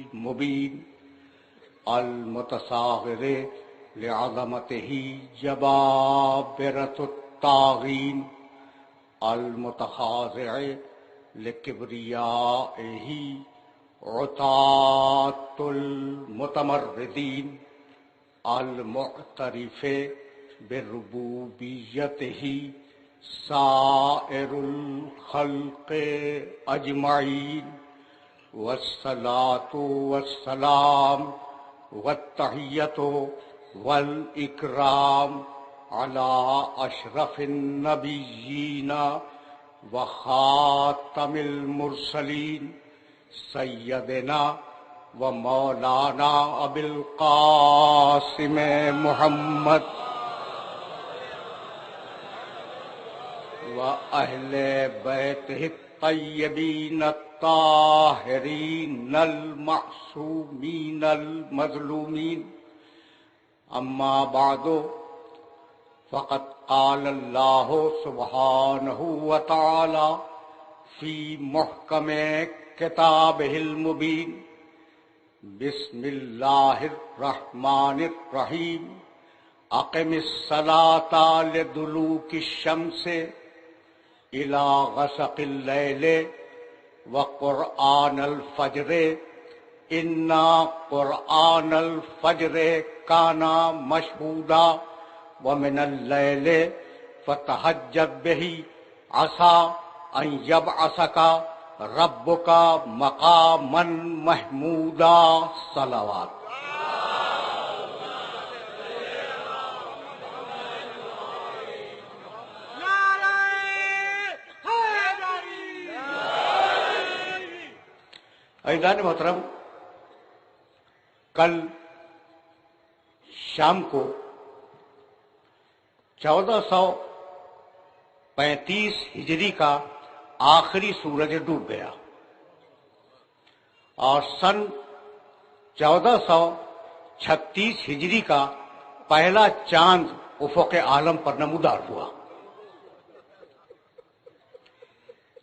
المبین المتصاغر لعظمته جبابرة الطاغین المتخاضع لکبریائه عتاة المتمردین المعترف بربوبیته سائر الخلق اجمعین والصلاة والسلام والتحیۃ والاکرام علی اشرف النبیین وخاتم المرسلین سیدنا و مولانا ابی القاسم محمد و اہل بیتہ الطیبین الطاہرین المعصومین المظلومین اما بعد فقد قال اللہ سبحانہ وتعالی فی محکم کتابہ المبین بسم اللہ الرحمن الرحیم اقم الصلاۃ لدلوک الشمس الی غسق اللیل وقرآن الفجر انا قرآن الفجر کان مشہودا ومن اللیل فتہجد بہ عسیٰ ان یبعثک ربک مقاما محمودا صلوات. عزیزان محترم، کل شام کو 1435 ہجری کا آخری سورج ڈوب گیا اور سن 1436 ہجری کا پہلا چاند افق عالم پر نمودار ہوا.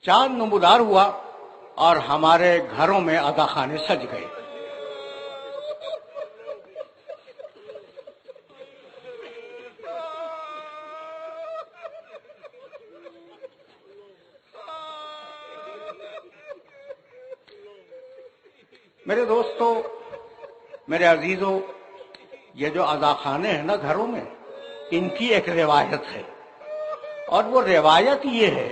چاند نمودار ہوا اور ہمارے گھروں میں عزاخانے سج گئے. میرے دوستو، میرے عزیزوں، یہ جو عزاخانے ہیں نا گھروں میں، ان کی ایک روایت ہے، اور وہ روایت یہ ہے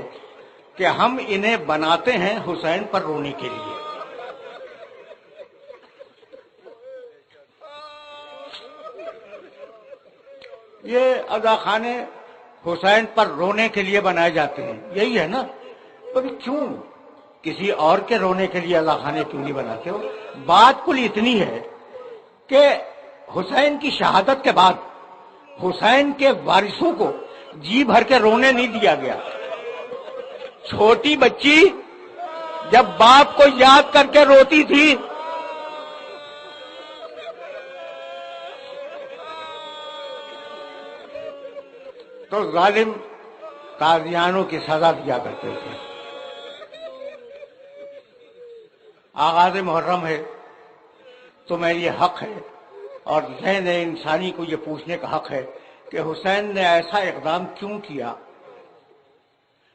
کہ ہم انہیں بناتے ہیں حسین پر رونے کے لیے. یہ عزاخانے حسین پر رونے کے لیے بنائے جاتے ہیں، یہی ہے نا؟ پر کیوں کسی اور کے رونے کے لیے عزاخانے کیوں نہیں بناتے ہو؟ بات کل اتنی ہے کہ حسین کی شہادت کے بعد حسین کے وارثوں کو جی بھر کے رونے نہیں دیا گیا. چھوٹی بچی جب باپ کو یاد کر کے روتی تھی تو ظالم قاضیانوں کی سزا دیا کرتے تھے. آغاز محرم ہے تو میں یہ حق ہے اور ذہن انسانی کو یہ پوچھنے کا حق ہے کہ حسین نے ایسا اقدام کیوں کیا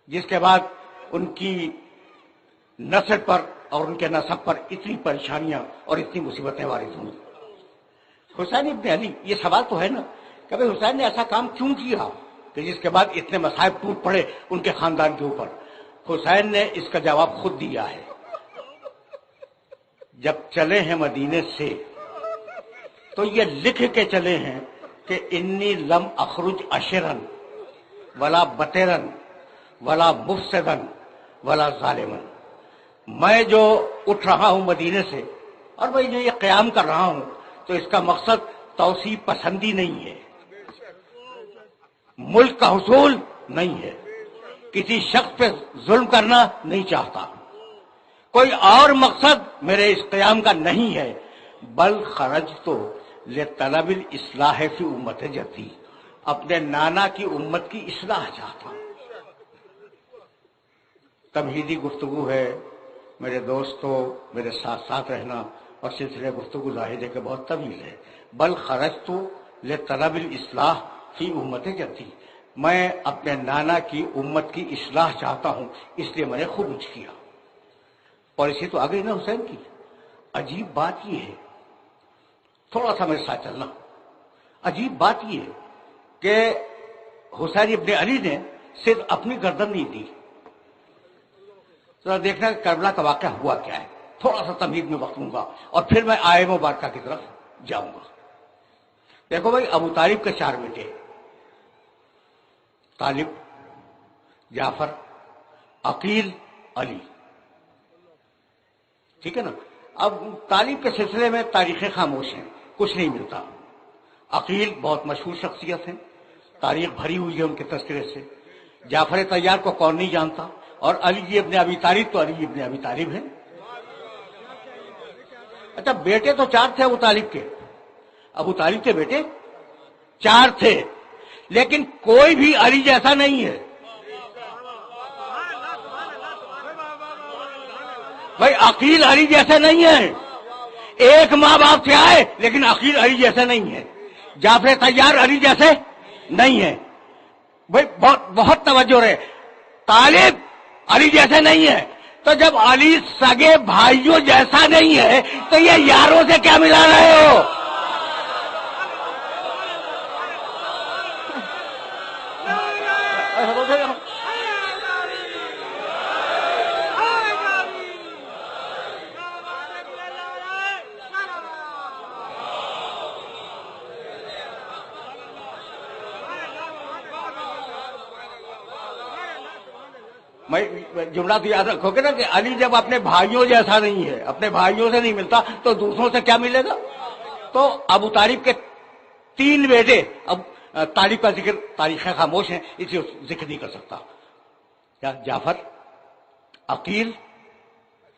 جس کے بعد ان کی نسل پر اور ان کے نسب پر اتنی پریشانیاں اور اتنی مصیبتیں وارد ہوں. حسین ابن علی، یہ سوال تو ہے نا کہ بھئی حسین نے ایسا کام کیوں کیا کہ جس کے بعد اتنے مصائب ٹوٹ پڑے ان کے خاندان کے اوپر. حسین نے اس کا جواب خود دیا ہے. جب چلے ہیں مدینے سے تو یہ لکھ کے چلے ہیں کہ انی لم اخرج اشرن ولا بطرن ولا مفسدن ولا ظالمن. میں جو اٹھ رہا ہوں مدینے سے اور میں جو یہ قیام کر رہا ہوں تو اس کا مقصد توسیع پسندی نہیں ہے، ملک کا حصول نہیں ہے، کسی شخص پہ ظلم کرنا نہیں چاہتا، کوئی اور مقصد میرے اس قیام کا نہیں ہے. بل خرج تو لطلب الاصلاح فی امت جدی، اپنے نانا کی امت کی اصلاح چاہتا ہوں. تمہیدی گفتگو ہے میرے دوستو، میرے ساتھ ساتھ رہنا. اور سلسلہ گفتگو ظاہر ہے کہ بہت طویل ہے. بل خرجت لطلب الاصلاح فی امت جدی، میں اپنے نانا کی امت کی اصلاح چاہتا ہوں، اس لیے میں نے خروج کیا. پالیسی تو آ گئی نا حسین کی. عجیب بات یہ ہے، تھوڑا سا میرے ساتھ چلنا. عجیب بات یہ ہے کہ حسین ابن علی نے صرف اپنی گردن نہیں دی. ذرا دیکھنا کہ کربلا کا واقعہ ہوا کیا ہے. تھوڑا سا تمہید میں وقت لوں گا اور پھر میں آئے مبارکہ کی طرف جاؤں گا. دیکھو بھائی، ابو طالب کے 4 بیٹے، طالب، جعفر، عقیل، علی. ٹھیک ہے نا. اب طالب کے سلسلے میں تاریخیں خاموش ہیں، کچھ نہیں ملتا. عقیل بہت مشہور شخصیت ہیں، تاریخ بھری ہوئی ہے ان کے تذکرے سے. جعفر طیار کو کون نہیں جانتا، اور علی ابن ابی طالب تو علی ابن ابی طالب ہیں. اچھا، بیٹے تو 4 تھے ابو طالب کے. ابو طالب کے بیٹے 4 تھے، لیکن کوئی بھی علی جیسا نہیں ہے. بھائی عقیل علی جیسے نہیں ہے. ایک ماں باپ سے آئے لیکن عقیل علی جیسے نہیں ہے. جعفر طیار علی جیسے نہیں ہے. بھائی بہت توجہ رہے. طالب علی جیسے نہیں ہے، تو جب علی سگے بھائیوں جیسا نہیں ہے تو یہ یاروں سے کیا ملا رہے ہو؟ میں جملہ تو یاد رکھو گے نا کہ علی جب اپنے بھائیوں جیسا نہیں ہے، اپنے بھائیوں سے نہیں ملتا، تو دوسروں سے کیا ملے گا؟ تو ابو طالب کے 3 بیٹے. اب طالب کا ذکر تاریخیں خاموش ہیں، اس لیے ذکر نہیں کر سکتا. کیا؟ جعفر، عقیل،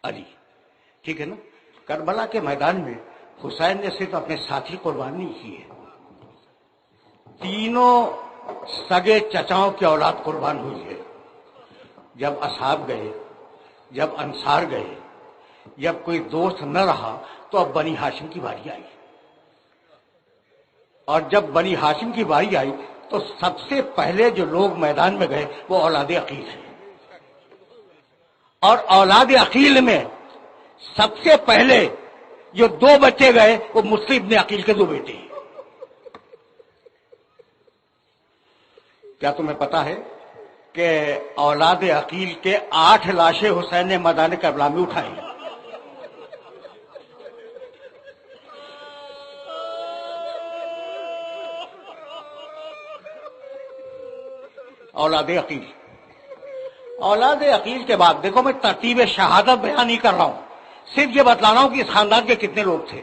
علی. ٹھیک ہے نا. کربلا کے میدان میں حسین نے صرف اپنے ساتھی قربان نہیں کیے، تینوں سگے چچاؤں کی اولاد قربان ہوئی ہے. جب اصحاب گئے، جب انصار گئے، جب کوئی دوست نہ رہا، تو اب بنی ہاشم کی باری آئی. اور جب بنی ہاشم کی باری آئی تو سب سے پہلے جو لوگ میدان میں گئے وہ اولاد عقیل ہیں. اور اولاد عقیل میں سب سے پہلے جو 2 بچے گئے وہ مسلم ابن عقیل کے 2 بیٹے ہیں. کیا تمہیں پتا ہے کہ اولاد عقیل کے 8 لاشیں حسین نے میدان کربلا میں اٹھائی؟ اولاد عقیل. اولاد عقیل کے بعد دیکھو، میں ترتیب شہادت بیان نہیں کر رہا ہوں، صرف یہ بتلا رہا ہوں کہ اس خاندان کے کتنے لوگ تھے.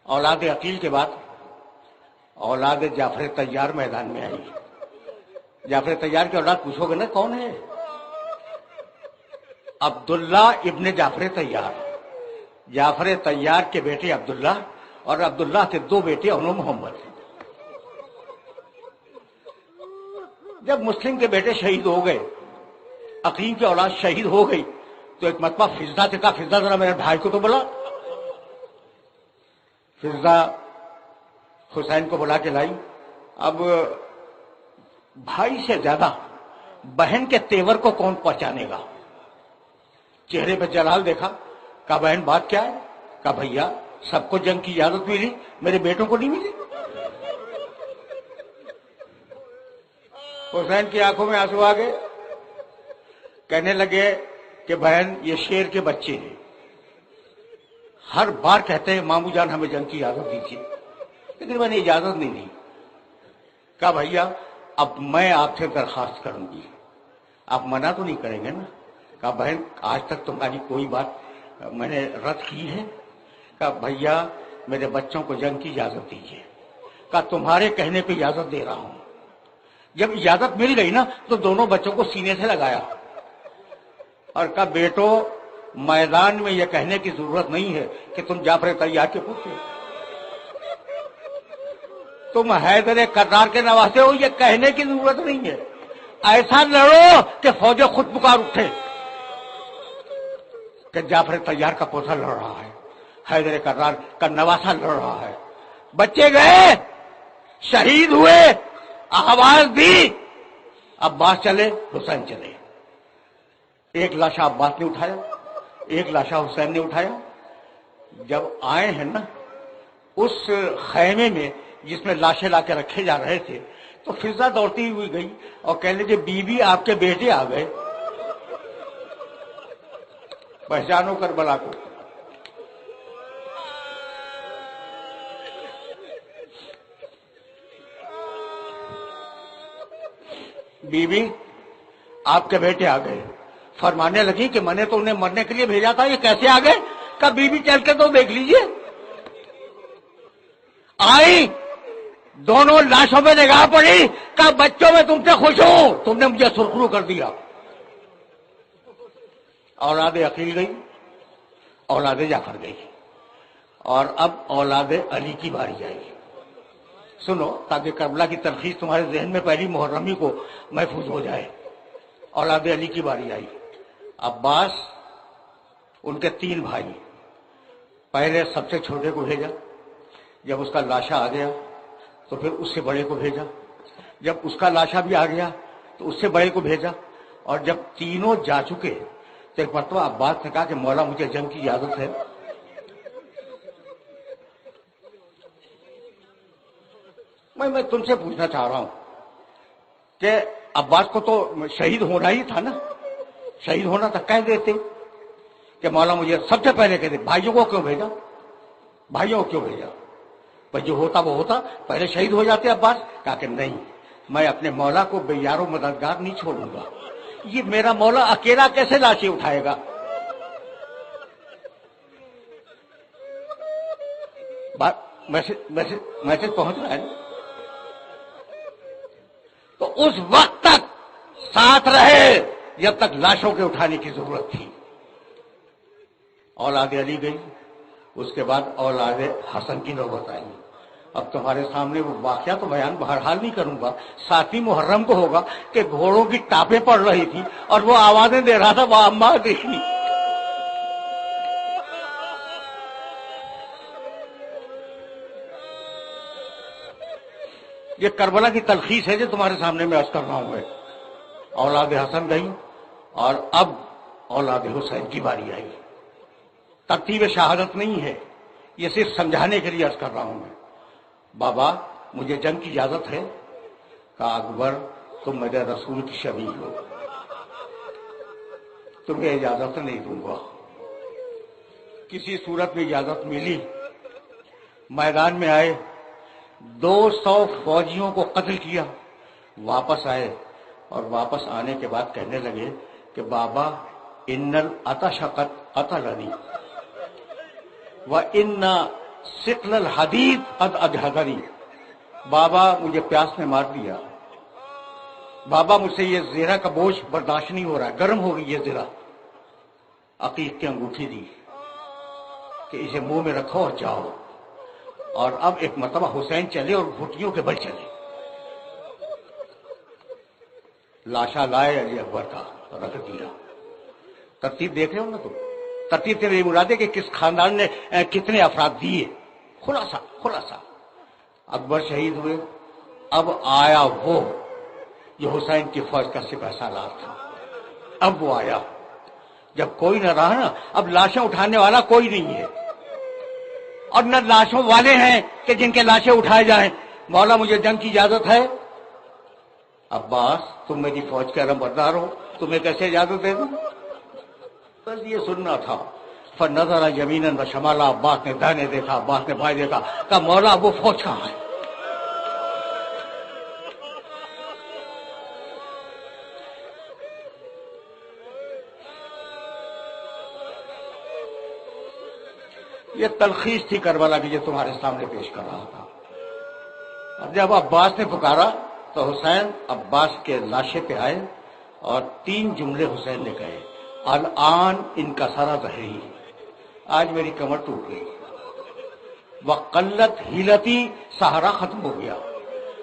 اولاد عقیل کے بعد اولاد جعفر طیار میدان میں آئی. جعفر طیار کی اولاد پوچھو گے نا کون ہے؟ عبداللہ ابن جعفر طیار. جعفر طیار کے بیٹے عبداللہ، اور عبداللہ کے 2 بیٹے انو محمد. جب مسلم کے بیٹے شہید ہو گئے، عقیل کی اولاد شہید ہو گئی، تو ایک مرتبہ فضہ سے کہا، فضہ ذرا میرے بھائی کو تو بلا. فضہ حسین کو بلا کے لائی. اب بھائی سے زیادہ بہن کے تیور کو کون پہچانے گا؟ چہرے پہ جلال دیکھا، کہا بہن بات کیا ہے؟ کہا بھیا سب کو جنگ کی اجازت ملی، میرے بیٹوں کو نہیں ملی. حسین کی آنکھوں میں آنسو آ گئے. کہنے لگے کہ بہن یہ شیر کے بچے ہیں، ہر بار کہتے ہیں مامو جان ہمیں جنگ کی اجازت دیجیے، لیکن میں نے اجازت نہیں دی. کہا بھیا اب میں آپ سے درخواست کروں گی، آپ منع تو نہیں کریں گے نا؟ کہا بہن آج تک تمہاری کوئی بات میں نے رد کی ہے؟ کہا بھیا میرے بچوں کو جنگ کی اجازت دیجیے. کہا تمہارے کہنے پہ اجازت دے رہا ہوں. جب اجازت مل گئی نا تو دونوں بچوں کو سینے سے لگایا اور کہا بیٹو میدان میں یہ کہنے کی ضرورت نہیں ہے کہ تم جعفر طیار کے پوچھو، تم حیدر کرار کے نواسے ہو، یہ کہنے کی ضرورت نہیں ہے. ایسا لڑو کہ فوجیں خود پکار اٹھے کہ جعفر طیار کا پوتا لڑ رہا ہے. حیدر کرار کا نواسا لڑ رہا ہے. بچے گئے، شہید ہوئے، آواز دی، عباس چلے، حسین چلے. ایک لاشا عباس نے اٹھایا، ایک لاشا حسین نے اٹھایا. جب آئے ہیں نا اس خیمے میں جس میں لاشیں لا کے رکھے جا رہے تھے، تو فضا دوڑتی ہوئی گئی اور کہنے لگے بی بی آپ کے بیٹے آ گئے. پہچانو کربلا کو. بی بی آپ کے بیٹے آ گئے. فرمانے لگی کہ میں نے تو انہیں مرنے کے لیے بھیجا تھا، یہ کیسے آ گئے؟ کہا بی بی چل کے تو دیکھ لیجئے. آئی، دونوں لاشوں پہ نگاہ پڑی، کہا بچوں میں تم سے خوش ہوں، تم نے مجھے سرخرو کر دیا. اولاد عقیل گئی، اولاد جعفر گئی، اور اب اولاد علی کی باری آئی. سنو تاکہ کربلا کی تلخیص تمہارے ذہن میں پہلی محرمی کو محفوظ ہو جائے. اولاد علی کی باری آئی. عباس، ان کے 3 بھائی، پہلے سب سے چھوٹے کو بھیجا. جب اس کا لاشا آ گیا تو پھر اس سے بڑے کو بھیجا. جب اس کا لاشا بھی آ گیا تو اس سے بڑے کو بھیجا. اور جب تینوں جا چکے تو ایک مرتبہ عباس نے کہا کہ مولا مجھے جنگ کی اجازت ہے. میں تم سے پوچھنا چاہ رہا ہوں کہ عباس کو تو شہید ہونا ہی تھا نا، شہید ہونا تھا، کہہ دیتے کہ مولا مجھے سب سے پہلے کہتے. بھائیوں کو کیوں بھیجا؟ بھائیوں کو کیوں بھیجا؟ بھائی جو ہوتا وہ ہوتا، پہلے شہید ہو جاتے عباس. کہا کہ نہیں، میں اپنے مولا کو بے یار و مددگار نہیں چھوڑوں گا. یہ میرا مولا اکیلا کیسے لاشیں اٹھائے گا؟ میسج پہنچ رہا ہے. تو اس وقت تک ساتھ رہے جب تک لاشوں کے اٹھانے کی ضرورت تھی. اولاد علی گئی، اس کے بعد اولاد حسن کی نوبت آئی. اب تمہارے سامنے وہ واقعہ تو بیان بہرحال نہیں کروں گا. 7ویں محرم کو ہوگا کہ گھوڑوں کی ٹاپیں پڑ رہی تھی اور وہ آوازیں دے رہا تھا، وہ اماں دیکھنی. یہ کربلا کی تلخیص ہے جو تمہارے سامنے میں عرض کر رہا ہوں. اولاد حسن گئی اور اب اولاد حسین کی باری آئی. ترتیب شہادت نہیں ہے، یہ صرف سمجھانے کے لیے عرض کر رہا ہوں میں. بابا مجھے جنگ کی اجازت ہے؟ کہا اکبر تم میرے رسول کی شبیہ ہو، تمہیں اجازت نہیں دوں گا. کسی صورت میں اجازت ملی، میدان میں آئے، 200 فوجیوں کو قتل کیا. واپس آئے اور واپس آنے کے بعد کہنے لگے کہ بابا ان العطش قد قتلنی وان ثقل الحدید قد اجهدنی. بابا مجھے پیاس نے مار دیا، بابا مجھ سے یہ زیرہ کا بوجھ برداشت نہیں ہو رہا ہے، گرم ہو گئی یہ زیرہ. عقیق کی انگوٹھی دی کہ اسے منہ میں رکھو اور جاؤ. اور اب ایک مرتبہ حسین چلے اور گھٹیوں کے بل چلے. لاشا لائے علی اکبر کا رکھ دیا. ترتیب دیکھ رہے ہو نا تم؟ ترتیب سے میری مراد ہے کہ کس خاندان نے کتنے افراد دیے. خلاصہ اکبر شہید ہوئے. اب آیا وہ جو حسین کی فوج کا سپہ سالار تھا. اب وہ آیا جب کوئی نہ رہا نا، اب لاشیں اٹھانے والا کوئی نہیں ہے اور نہ لاشوں والے ہیں کہ جن کے لاشیں اٹھائے جائیں. مولا مجھے جنگ کی اجازت ہے. عباس تم میری فوج کے علمبردار ہو، تمہیں کیسے اجازت دے دوں؟ بس یہ سننا تھا. فنظر یمینا و شمالا، عباس نے دائیں دیکھا، عباس نے بائیں دیکھا. کہا مولا وہ فوج کہاں ہے؟ یہ تلخیص تھی کربلا کی جو تمہارے سامنے پیش کر رہا تھا. اب جب عباس نے پکارا تو حسین عباس کے لاشے پہ آئے اور 3 جملے حسین نے کہے. الان ان کا سارا ظہری، آج میری کمر ٹوٹ گئی. وقلت ہیلتی، سہارا ختم ہو گیا.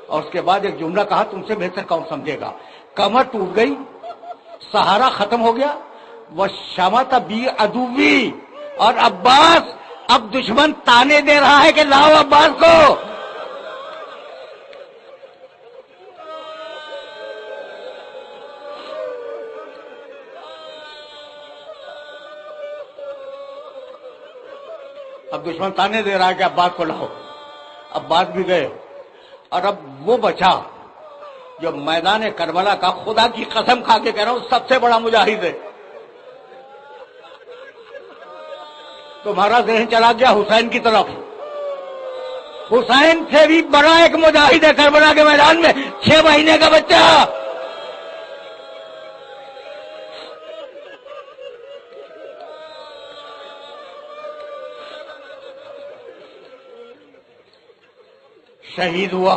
اور اس کے بعد ایک جملہ کہا تم سے بہتر کون سمجھے گا. کمر ٹوٹ گئی، سہارا ختم ہو گیا. وہ شمت بی عدوی، اور عباس اب دشمن تانے دے رہا ہے کہ لاؤ عباس کو. اب دشمن تانے دے رہا ہے کہ عباس کو لاؤ. عباس بھی گئے اور اب وہ بچا جو میدان کربلا کا خدا کی قسم کھا کے کہہ رہا ہوں سب سے بڑا مجاہد ہے. تمہارا ذہن چلا گیا حسین کی طرف. حسین سے بھی بڑا ایک مجاہد ہے کربلا کے میدان میں، 6 مہینے کا بچہ. شہید ہوا،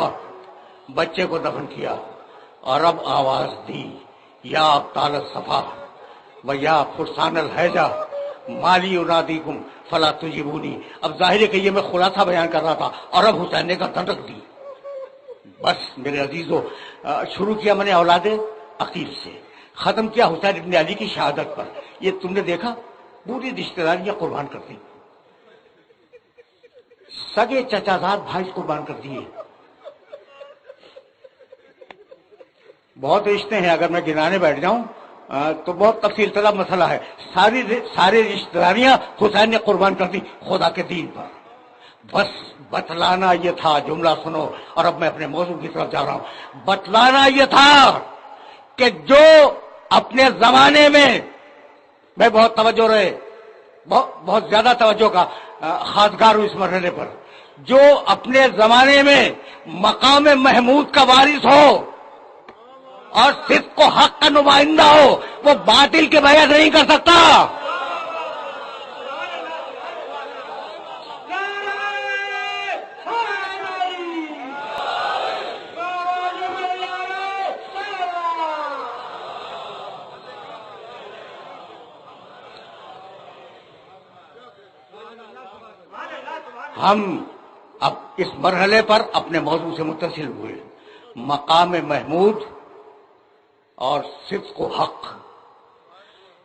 بچے کو دفن کیا اور اب آواز دی یا ابطال الصفا و یا فرسان الحیجہ مالی انادیکم فلا تجیبونی. اب ظاہر ہے کہ یہ میں خلاصہ بیان کر رہا تھا اور اب حسین نے گردن رکھ دی. بس میرے عزیزو، شروع کیا میں نے اولاد عقیل سے، ختم کیا حسین ابن علی کی شہادت پر. یہ تم نے دیکھا پوری رشتہ داریاں قربان کر دی، سگے چچا زاد بھائی قربان کر دیے. بہت رشتے ہیں، اگر میں گنانے بیٹھ جاؤں تو بہت تفصیل طلب مسئلہ ہے. ساری رشتہ داریاں حسین نے قربان کر دی خدا کے دین پر. بس بتلانا یہ تھا، جملہ سنو اور اب میں اپنے موضوع کی طرف جا رہا ہوں. بتلانا یہ تھا کہ جو اپنے زمانے میں بہت توجہ رہے، بہت زیادہ توجہ کا خاصگار ہوں اس مرحلے پر، جو اپنے زمانے میں مقام محمود کا وارث ہو اور صدق و حق کا نمائندہ ہو، وہ باطل کے بیعت نہیں کر سکتا. ہم اب اس مرحلے پر اپنے موضوع سے متصل ہوئے، مقام محمود اور صدق و حق.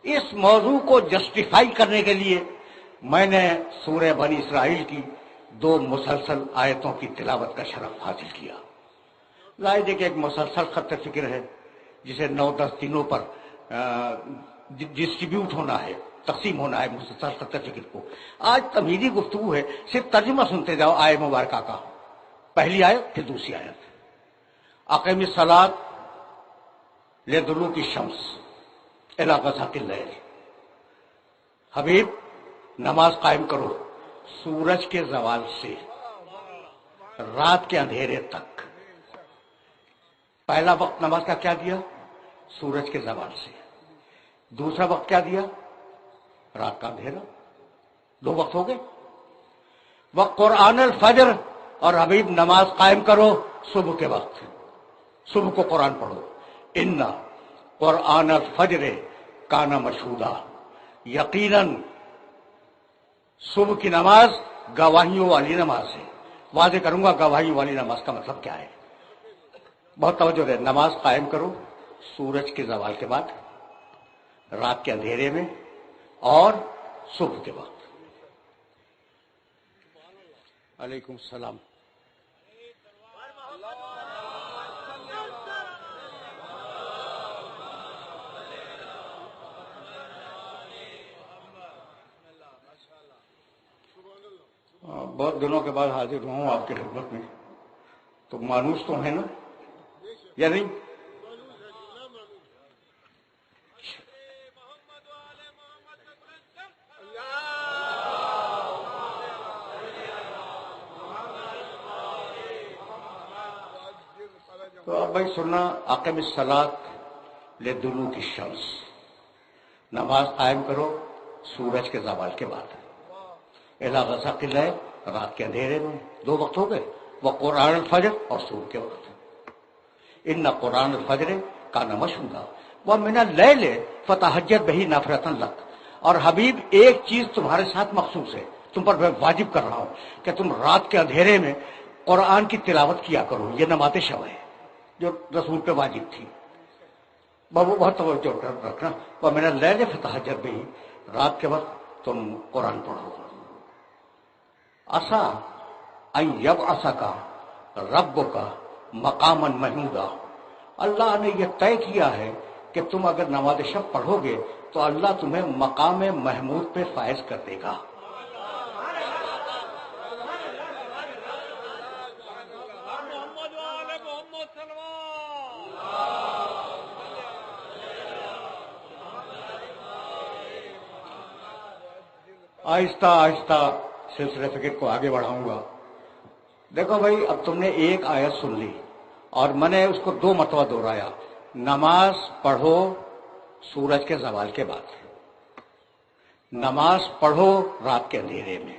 اس موضوع کو جسٹیفائی کرنے کے لیے میں نے سورہ بنی اسرائیل کی 2 مسلسل آیتوں کی تلاوت کا شرف حاصل کیا. ظاہر ہے کہ ایک مسلسل خط فکر ہے جسے 9-10 دنوں پر ڈسٹریبیوٹ ہونا ہے، تقسیم ہونا ہے مسلسل خط فکر کو. آج تمہیدی گفتگو ہے، صرف ترجمہ سنتے جاؤ آیت مبارکہ کا. پہلی آیت پھر دوسری آیت. اقیم الصلاۃ لدلوک الشمس الی غسق اللیل. حبیب نماز قائم کرو سورج کے زوال سے رات کے اندھیرے تک. پہلا وقت نماز کا کیا دیا؟ سورج کے زوال سے. دوسرا وقت کیا دیا؟ رات کا اندھیرا. 2 وقت ہو گئے. وقرآن الفجر، اور حبیب نماز قائم کرو صبح کے وقت، صبح کو قرآن پڑھو. ان قرآن الفجر کان مشہودا، یقیناً صبح کی نماز گواہیوں والی نماز ہے. واضح کروں گا گواہیوں والی نماز کا مطلب کیا ہے. بہت توجہ رہے. نماز قائم کرو سورج کے زوال کے بعد، رات کے اندھیرے میں اور صبح کے وقت. علیکم السلام. بہت دنوں کے بعد حاضر ہوں آپ کی خدمت میں، تو مانوس تو ہیں نا یا نہیں؟ تو اب بھائی سننا، اقیم الصلاۃ لدلوک الشمس، نماز قائم کرو سورج کے زوال کے بعد، الی غسق اللیل، رات کے اندھیرے میں. 2 وقت ہو گئے. وقرآن الفجر، اور صبح کے وقت. ان قرآن الفجر کان مشہودا ومن اللیل فتہجد بہ نافلۃ لک. اور حبیب ایک چیز تمہارے ساتھ مخصوص ہے، تم پر میں واجب کر رہا ہوں کہ تم رات کے اندھیرے میں قرآن کی تلاوت کیا کرو. یہ نماز شب ہے جو رسول پہ واجب تھی. بہت توجہ رکھنا. ومن اللیل فتہجد بہ، رات کے وقت تم قرآن پڑھو. اسا ان یبعثک ربک مقاما محمودا، اللہ نے یہ طے کیا ہے کہ تم اگر نماز شب پڑھو گے تو اللہ تمہیں مقام محمود پہ فائز کر دے گا۔ آہستہ آہستہ سلسلہ فکر کو آگے بڑھاؤں گا۔ دیکھو بھائی، اب تم نے ایک آیت سن لی اور میں نے اس کو 2 مرتبہ دہرایا، نماز پڑھو سورج کے زوال کے بعد، نماز پڑھو رات کے اندھیرے میں،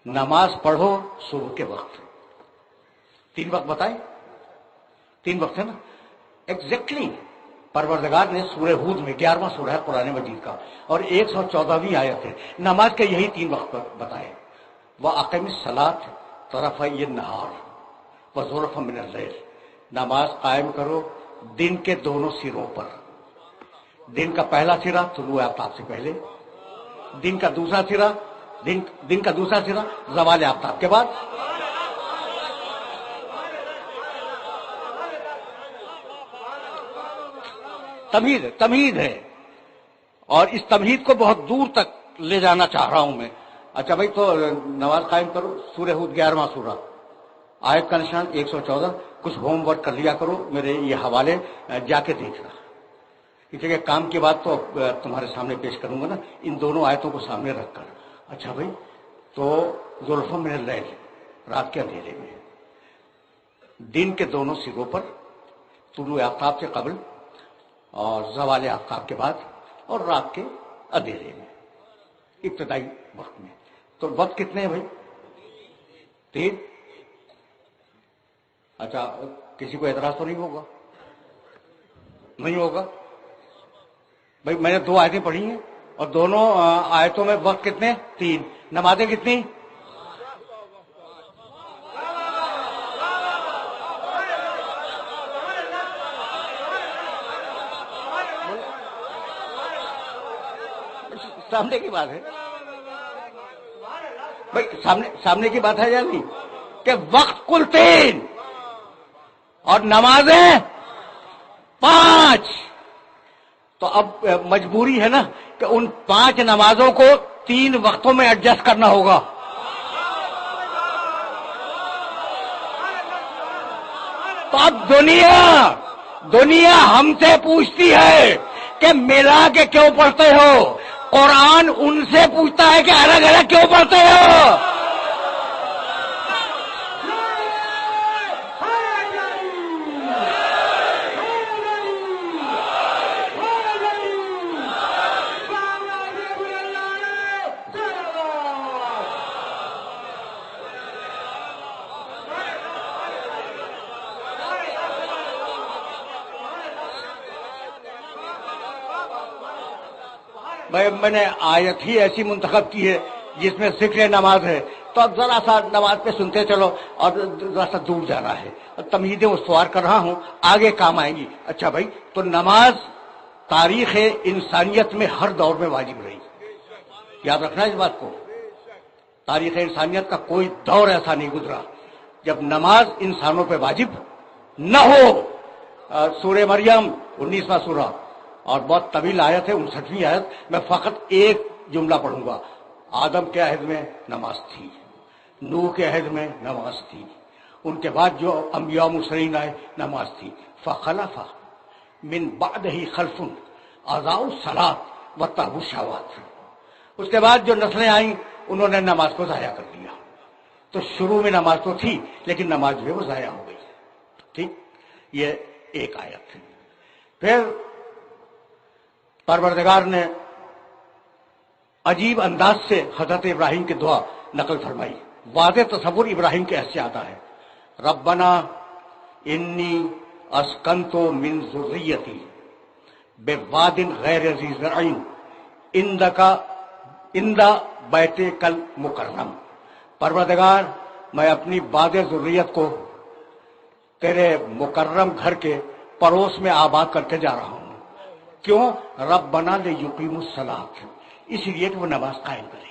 نماز پڑھو صبح کے وقت۔ 3 وقت بتائے، 3 وقت ہے نا ایگزیکٹلی۔ پروردگار نے سورہ ہود میں 11واں سورہ ہے قرآن مجید کا اور 114ویں آیت ہے، نماز کے یہی 3 وقت بتائے، وَأَقِمِ الصَّلَاةَ طَرَفَيِ النَّهَارِ وَزُلَفًا مِنَ اللَّيْلِ، نماز قائم کرو دن کے دونوں سروں پر، دن کا پہلا سرا طلوع آفتاب سے پہلے، دن کا دوسرا سرا زوال آفتاب کے بعد۔ تمہید ہے اور اس تمہید کو بہت دور تک لے جانا چاہ رہا ہوں میں۔ اچھا بھائی، تو نماز قائم کرو، سورہ ہود 11واں سورہ، آیت کا نشان 114۔ کچھ ہوم ورک کر لیا کرو، میرے یہ حوالے جا کے دیکھنا، اس لیے کام کی بات تو تمہارے سامنے پیش کروں گا نا، ان دونوں آیتوں کو سامنے رکھ کر۔ اچھا بھائی، تو زلفا من اللیل، رات کے اندھیرے میں، دن کے دونوں سروں پر، طلوع آفتاب سے قبل اور زوال آفتاب کے بعد، اور رات کے اندھیرے میں، ابتدائی وقت میں۔ تو وقت کتنے ہیں بھائی؟ 3۔ اچھا، کسی کو اعتراض تو نہیں ہوگا؟ نہیں ہوگا بھائی، میں نے 2 آیتیں پڑھی ہیں اور دونوں آیتوں میں وقت کتنے؟ 3۔ نمازیں کتنی؟ سامنے کی بات ہے بھائی، سامنے کی بات ہے یا نہیں کہ وقت کل 3 اور نمازیں 5۔ تو اب مجبوری ہے نا کہ ان 5 نمازوں کو 3 وقتوں میں ایڈجسٹ کرنا ہوگا۔ تو اب دنیا ہم سے پوچھتی ہے کہ ملا کے کیوں پڑھتے ہو، قرآن ان سے پوچھتا ہے کہ الگ الگ کیوں پڑھتے ہو۔ بھائی، میں نے آیت ہی ایسی منتخب کی ہے جس میں ذکر نماز ہے، تو اب ذرا سا نماز پہ سنتے چلو اور ذرا سا دور جانا ہے، تمہیدیں استوار کر رہا ہوں، آگے کام آئیں گی۔ اچھا بھائی، تو نماز تاریخ انسانیت میں ہر دور میں واجب رہی، یاد رکھنا اس بات کو۔ تاریخ انسانیت کا کوئی دور ایسا نہیں گزرا جب نماز انسانوں پہ واجب نہ ہو۔ سورہ مریم 19واں سورہ اور بہت طویل آیت ہے، 59ویں آیت، میں فقط ایک جملہ پڑھوں گا۔ آدم کے عہد میں نماز تھی، نوح کے عہد میں نماز تھی، ان کے بعد جو انبیاء مرسلین آئے نماز تھی۔ فخلف من بعدہ خلف اضاعوا الصلاۃ واتبعوا الشہوات، اس کے بعد جو نسلیں آئیں انہوں نے نماز کو ضائع کر دیا۔ تو شروع میں نماز تو تھی لیکن نماز جو ہے وہ ضائع ہو گئی۔ ٹھیک، یہ ایک آیت ہے۔ پھر پروردگار نے عجیب انداز سے حضرت ابراہیم کی دعا نقل فرمائی، واضح تصور ابراہیم کے ایسے آتا ہے، ربنا انی اسکنت من ذریتی بواد غیر ذی زرع عند بیتک المکرم، پروردگار میں اپنی باد ذریت کو تیرے مکرم گھر کے پڑوس میں آباد کر کے جا رہا ہوں۔ کیوں؟ ربنا لیقیموا الصلاۃ، اس لیے کہ وہ نماز قائم کرے۔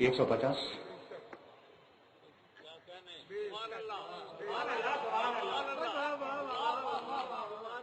150।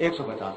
150।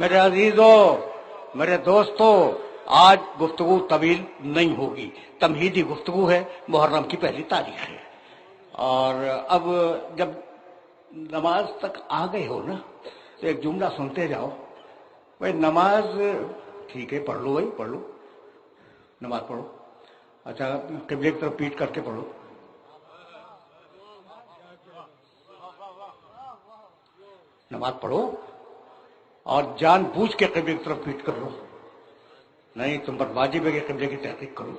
میرے عزیزوں، میرے دوستوں، آج گفتگو طویل نہیں ہوگی، تمہیدی گفتگو ہے، محرم کی پہلی تاریخ ہے۔ اور اب جب نماز تک آ گئے ہو نا تو ایک جملہ سنتے جاؤ۔ بھائی نماز ٹھیک ہے، پڑھ لو، بھائی پڑھ لو، نماز پڑھو، اچھا قبلے کی طرف پیٹ کر کے پڑھو، نماز پڑھو اور جان بوجھ کے قبلے کی طرف پیٹ کر لو، نہیں تم پر واجب ہے کہ قبلے کی تحقیق کرو۔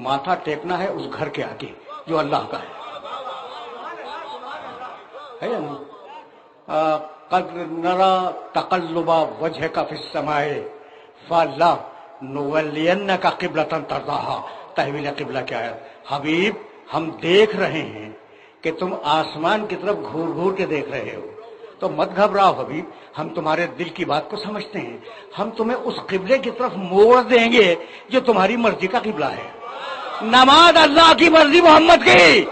ماتھا ٹیکنا ہے اس گھر کے آگے جو اللہ کا ہے یا نہیں؟ قد نرا تقلب وجهك في السماء فلا نولینک قبلۃ ترضاها۔ تحویل قبلہ کیا ہے؟ حبیب ہم دیکھ رہے ہیں کہ تم آسمان کی طرف گھور گھور کے دیکھ رہے ہو، تو مت گھبراؤ حبیب، ہم تمہارے دل کی بات کو سمجھتے ہیں، ہم تمہیں اس قبلے کی طرف موڑ دیں گے جو تمہاری مرضی کا قبلہ ہے۔ نماز اللہ کی مرضی، محمد کی۔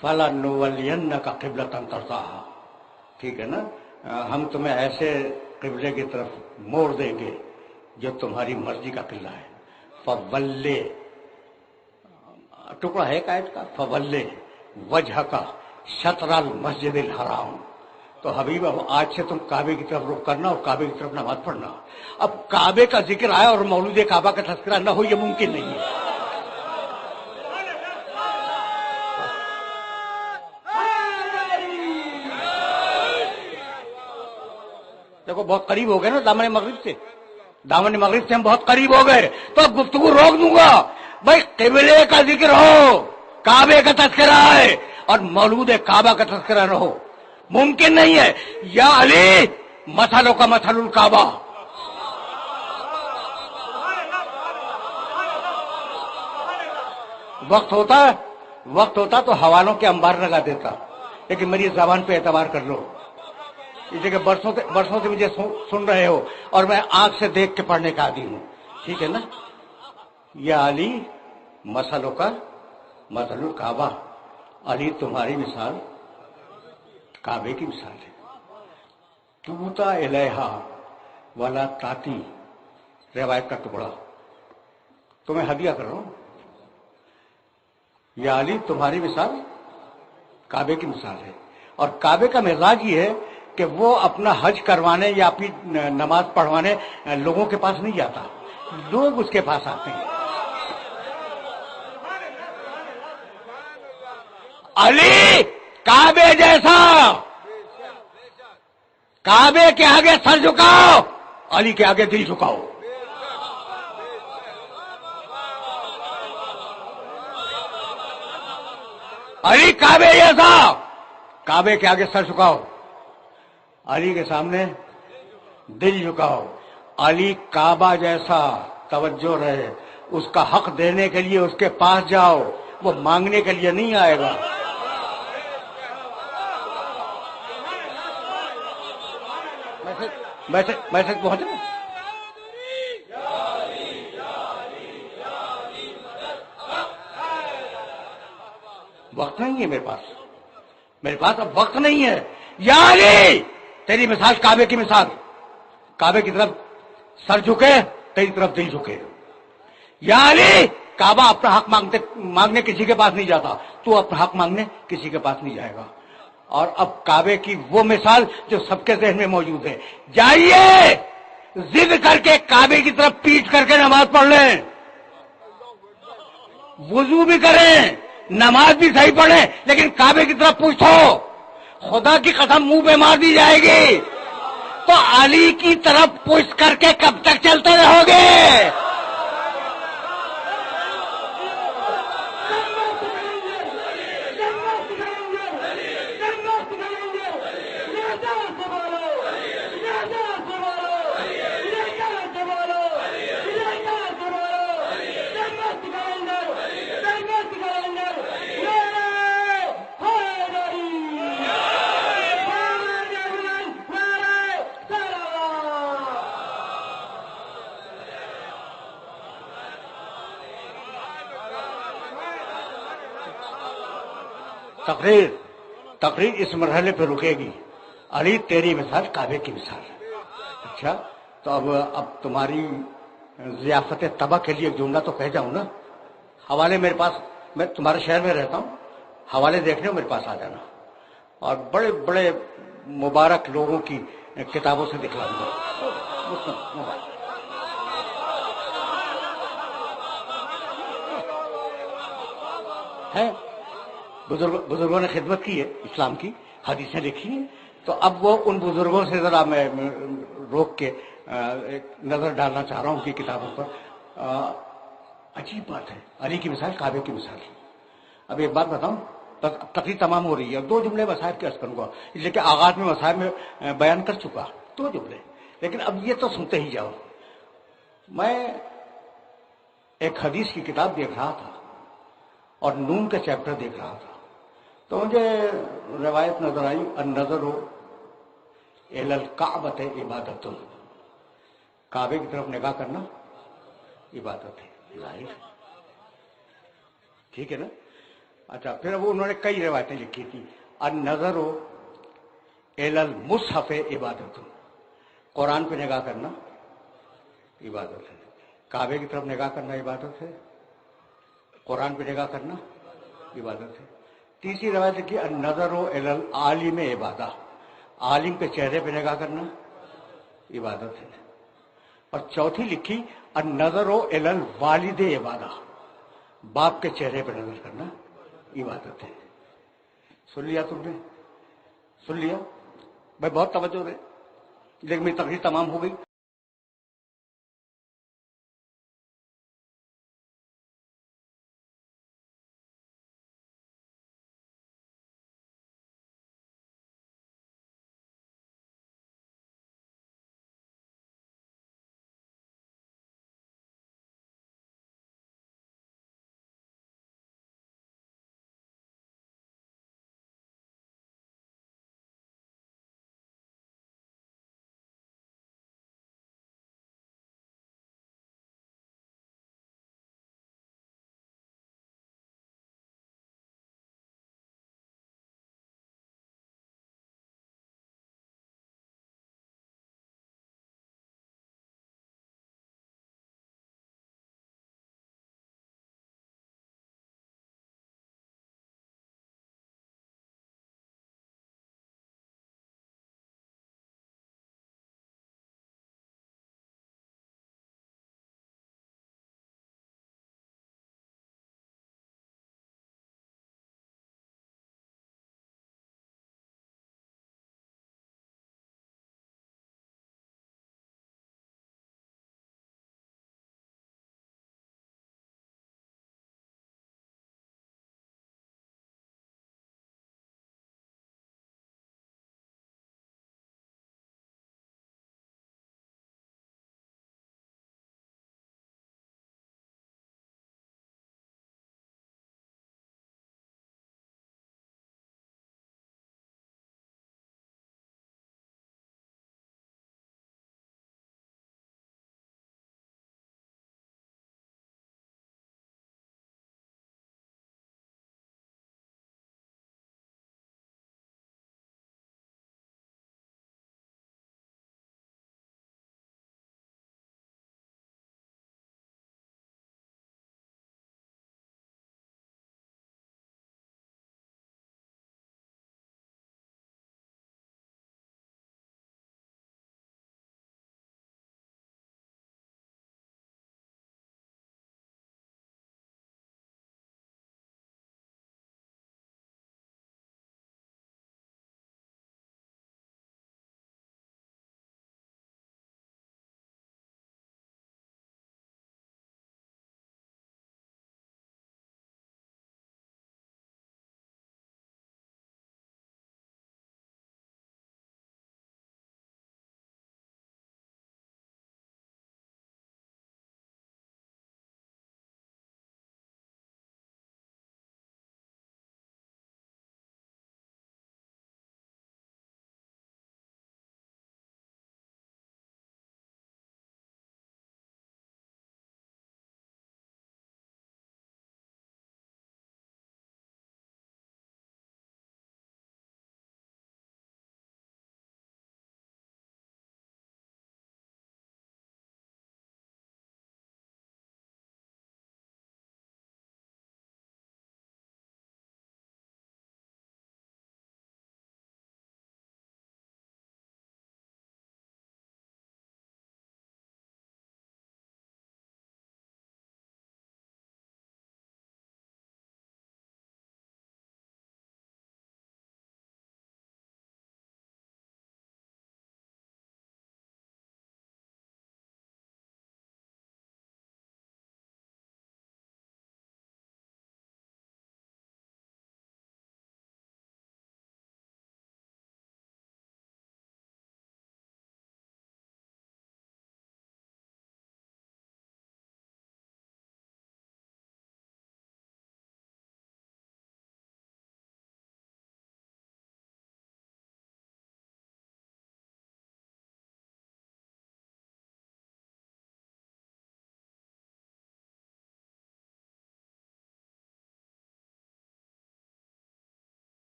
فَلَنُوَلِّيَنَّكَ قِبْلَةً تَرْضَاهَا، ٹھیک ہے نا؟ ہم تمہیں ایسے قبلے کی طرف موڑ دیں گے جو تمہاری مرضی کا قبلہ ہے۔ فَوَلِّ، ٹکڑا ہے آیت کا، فَوَلِّ وَجْهَكَ شَطْرَ الْمَسْجِدِ الْحَرَامِ۔ تو حبیب اب آج سے تم کعبے کی طرف رخ کرنا اور کعبے کی طرف نماز پڑھنا۔ اب کعبے کا ذکر آیا اور مولود کعبہ کا تذکرہ نہ ہو، یہ ممکن نہیں ہے۔ دیکھو بہت قریب ہو گئے نا دامن مغرب سے، دامن مغرب سے ہم بہت قریب ہو گئے، تو اب گفتگو روک دوں گا۔ بھائی قبلے کا ذکر ہو، کعبے کا تذکرہ ہے اور مولود کعبہ کا تذکرہ نہ ہو، ممکن نہیں ہے۔ یا علی مثلوں کا مثل الکعبہ۔ وقت ہوتا تو حوالوں کے انبار لگا دیتا، لیکن میری زبان پہ اعتبار کر لو، اسے کہ برسوں سے مجھے سن رہے ہو اور میں آنکھ سے دیکھ کے پڑھنے کا عادی ہوں، ٹھیک ہے نا؟ یا علی مثلوں کا مثل الکعبہ، علی تمہاری مثال کعبے کی مثال ہے۔ توتا الیہا ولا تاتی، روایت کا ٹکڑا، تمہیں ہدیہ کر رہا ہوں۔ یا علی تمہاری مثال کعبے کی مثال ہے، اور کعبے کا مزاج یہ ہے کہ وہ اپنا حج کروانے یا اپنی نماز پڑھوانے لوگوں کے پاس نہیں جاتا، لوگ اس کے پاس آتے ہیں۔ علی کعبے جیسا، کعبے کے آگے سر جھکاؤ، علی کے آگے دل جھکاؤ۔ علی کعبے جیسا، کعبے کے آگے سر جھکاؤ، علی کے سامنے دل جھکاؤ۔ علی کعبہ جیسا، توجہ رہے، اس کا حق دینے کے لیے اس کے پاس جاؤ، وہ مانگنے کے لیے نہیں آئے گا۔ میسج پہنچے؟ وقت نہیں ہے میرے پاس اب وقت نہیں ہے۔ یا علی تیری مثال کعبے کی مثال، کعبے کی طرف سر جھکے، تیری طرف دل جھکے۔ یا علی کعبہ اپنا حق مانگنے کسی کے پاس نہیں جاتا، تو اپنا حق مانگنے کسی کے پاس نہیں جائے گا۔ اور اب کعبے کی وہ مثال جو سب کے ذہن میں موجود ہے، جائیے ضد کر کے کعبے کی طرف پیٹ کر کے نماز پڑھ لیں، وضو بھی کریں، نماز بھی صحیح پڑھیں، لیکن کعبے کی طرف پوچھو، خدا کی قسم منہ پہ مار دی جائے گی۔ تو علی کی طرف پوچھ کر کے کب تک چلتے رہو گے؟ تقریر اس مرحلے پہ رکے گی، علی تیری مثال کعبے کی مثال ہے۔ اچھا تو اب تمہاری ضیافت طبع کے لیے ایک جملہ تو کہہ جاؤں نا، حوالے میرے پاس، میں تمہارے شہر میں رہتا ہوں، حوالے دیکھنے میرے پاس آ جانا، اور بڑے بڑے مبارک لوگوں کی کتابوں سے دکھلاؤں گا۔ ہے بزرگوں نے خدمت کی ہے اسلام کی، حدیثیں لکھی ہیں، تو اب وہ ان بزرگوں سے ذرا میں روک کے ایک نظر ڈالنا چاہ رہا ہوں ان کی کتابوں پر۔ عجیب بات ہے، علی کی مثال کعبے کی مثال ہے۔ اب ایک بات بتاؤں، تقریر تمام ہو رہی ہے، دو جملے مصاحب کے عرض کروں گا، اس لیے کہ آغاز میں مصاحب میں بیان کر چکا، دو جملے، لیکن اب یہ تو سنتے ہی جاؤ۔ میں ایک حدیث کی کتاب دیکھ رہا تھا اور نون کا چیپٹر دیکھ رہا تھا، تو مجھے روایت نظر آئی، النظر الی الکعبۃ عبادۃ، کعبے کی طرف نگاہ کرنا عبادت ہے، ظاہر ہے، ٹھیک ہے نا؟ اچھا پھر وہ انہوں نے کئی روایتیں لکھی تھی، النظر الی المصحف عبادت، قرآن پہ نگاہ کرنا عبادت ہے، کعبے کی طرف نگاہ کرنا عبادت ہے، قرآن پہ نگاہ کرنا عبادت ہے۔ تیسری روایت لکھی النظر الی العالم عبادہ، عالم کے چہرے پہ نگاہ کرنا عبادت ہے، اور چوتھی لکھی النظر الی الوالد عبادہ، باپ کے چہرے پہ نظر کرنا عبادت ہے۔ سن لیا تم نے؟ سن لیا بھائی، بہت توجہ دے، لیکن میری تقریر تمام ہو گئی۔